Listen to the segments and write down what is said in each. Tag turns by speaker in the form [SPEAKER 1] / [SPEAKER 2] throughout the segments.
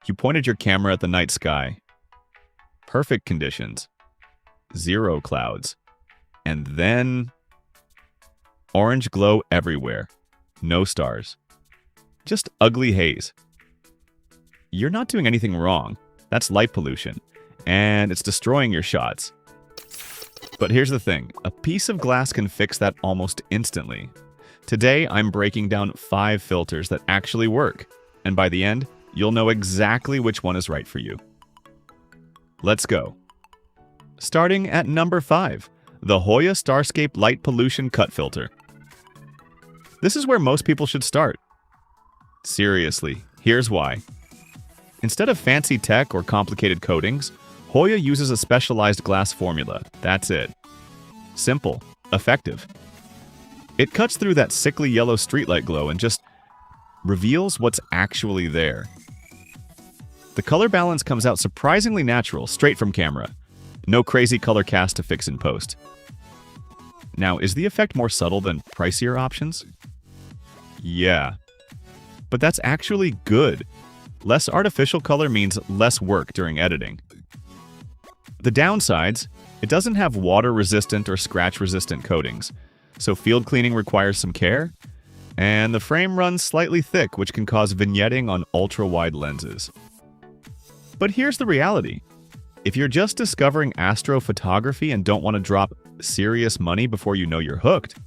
[SPEAKER 1] You pointed your camera at the night sky. Perfect conditions. Zero clouds. And then orange glow everywhere. No stars. Just ugly haze. You're not doing anything wrong. That's light pollution. And it's destroying your shots. But here's the thing. A piece of glass can fix that almost instantly. Today, I'm breaking down 5 filters that actually work. And by the end, you'll know exactly which one is right for you. Let's go. Starting at number 5, the Hoya Starscape Light Pollution Cut Filter. This is where most people should start. Seriously, here's why. Instead of fancy tech or complicated coatings, Hoya uses a specialized glass formula. That's it. Simple, effective. It cuts through that sickly yellow streetlight glow and just reveals what's actually there. The color balance comes out surprisingly natural, straight from camera. No crazy color cast to fix in post. Now, is the effect more subtle than pricier options? Yeah. But that's actually good. Less artificial color means less work during editing. The downsides, it doesn't have water-resistant or scratch-resistant coatings, so field cleaning requires some care, and the frame runs slightly thick, which can cause vignetting on ultra-wide lenses. But here's the reality. If you're just discovering astrophotography and don't want to drop serious money before you know you're hooked,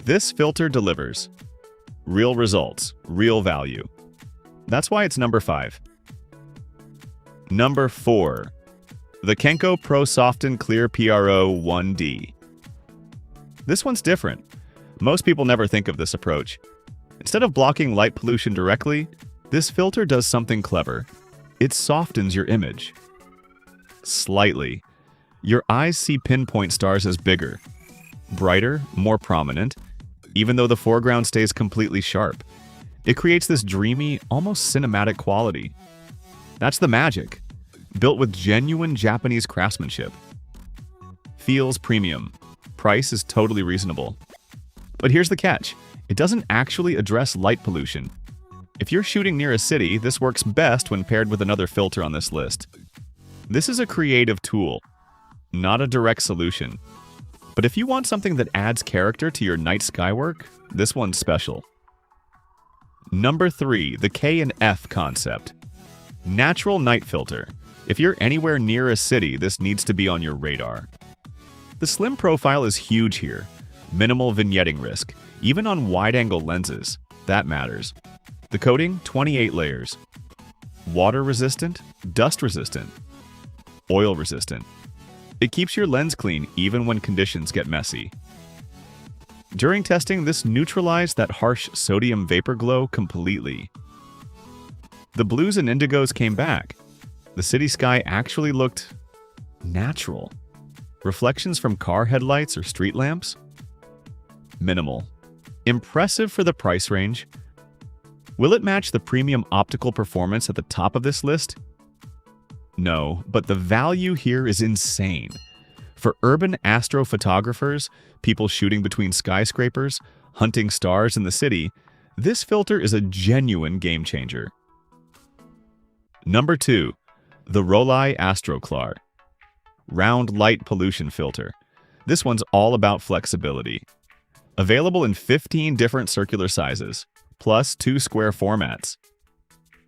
[SPEAKER 1] this filter delivers. Real results, real value. That's why it's number 5. Number 4. The Kenko Prosofton Clear PRO 1D. This one's different. Most people never think of this approach. Instead of blocking light pollution directly, this filter does something clever. It softens your image. Slightly. Your eyes see pinpoint stars as bigger, brighter, more prominent, even though the foreground stays completely sharp. It creates this dreamy, almost cinematic quality. That's the magic. Built with genuine Japanese craftsmanship. Feels premium. Price is totally reasonable. But here's the catch. It doesn't actually address light pollution. If you're shooting near a city, this works best when paired with another filter on this list. This is a creative tool, not a direct solution. But if you want something that adds character to your night sky work, this one's special. Number 3, the K and F concept. Natural night filter. If you're anywhere near a city, this needs to be on your radar. The slim profile is huge here. Minimal vignetting risk, even on wide-angle lenses. That matters. The coating, 28 layers. Water-resistant, dust-resistant, oil-resistant. It keeps your lens clean even when conditions get messy. During testing, this neutralized that harsh sodium vapor glow completely. The blues and indigos came back. The city sky actually looked natural. Reflections from car headlights or street lamps? Minimal. Impressive for the price range. Will it match the premium optical performance at the top of this list? No, but the value here is insane. For urban astrophotographers, people shooting between skyscrapers, hunting stars in the city, this filter is a genuine game changer. Number 2. The Rollei Astroklar. Round light pollution filter. This one's all about flexibility. Available in 15 different circular sizes, plus 2 square formats.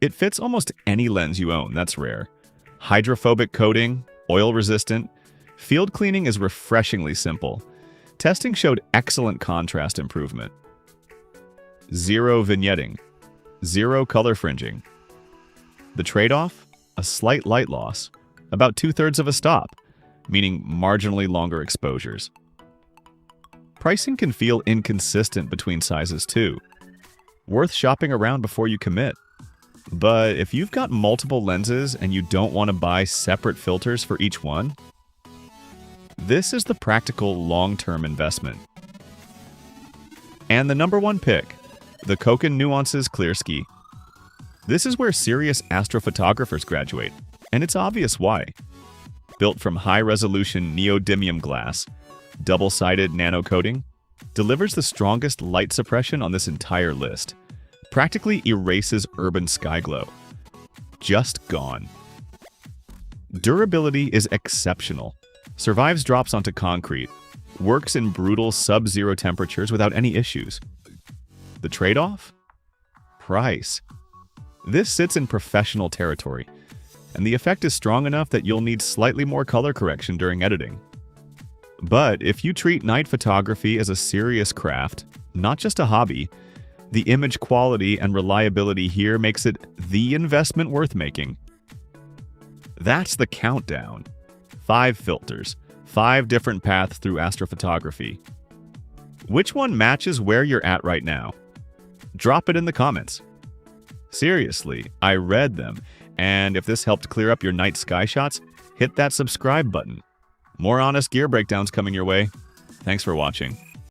[SPEAKER 1] It fits almost any lens you own, that's rare. Hydrophobic coating, oil-resistant. Field cleaning is refreshingly simple. Testing showed excellent contrast improvement. Zero vignetting. Zero color fringing. The trade-off? A slight light loss. About 2/3 of a stop, meaning marginally longer exposures. Pricing can feel inconsistent between sizes too. Worth shopping around before you commit. But if you've got multiple lenses and you don't want to buy separate filters for each one, this is the practical long-term investment. And the number 1 pick, the Cokin Nuances Clearsky. This is where serious astrophotographers graduate, and it's obvious why. Built from high-resolution neodymium glass, double-sided nano coating, delivers the strongest light suppression on this entire list. Practically erases urban sky glow. just gone. Durability is exceptional. Survives drops onto concrete. Works in brutal sub-zero temperatures without any issues. The trade-off? Price. This sits in professional territory, and the effect is strong enough that you'll need slightly more color correction during editing. But if you treat night photography as a serious craft, not just a hobby, the image quality and reliability here makes it the investment worth making. That's the countdown. 5 filters, 5 different paths through astrophotography. Which one matches where you're at right now? Drop it in the comments. Seriously, I read them, and if this helped clear up your night sky shots, hit that subscribe button. More honest gear breakdowns coming your way. Thanks for watching.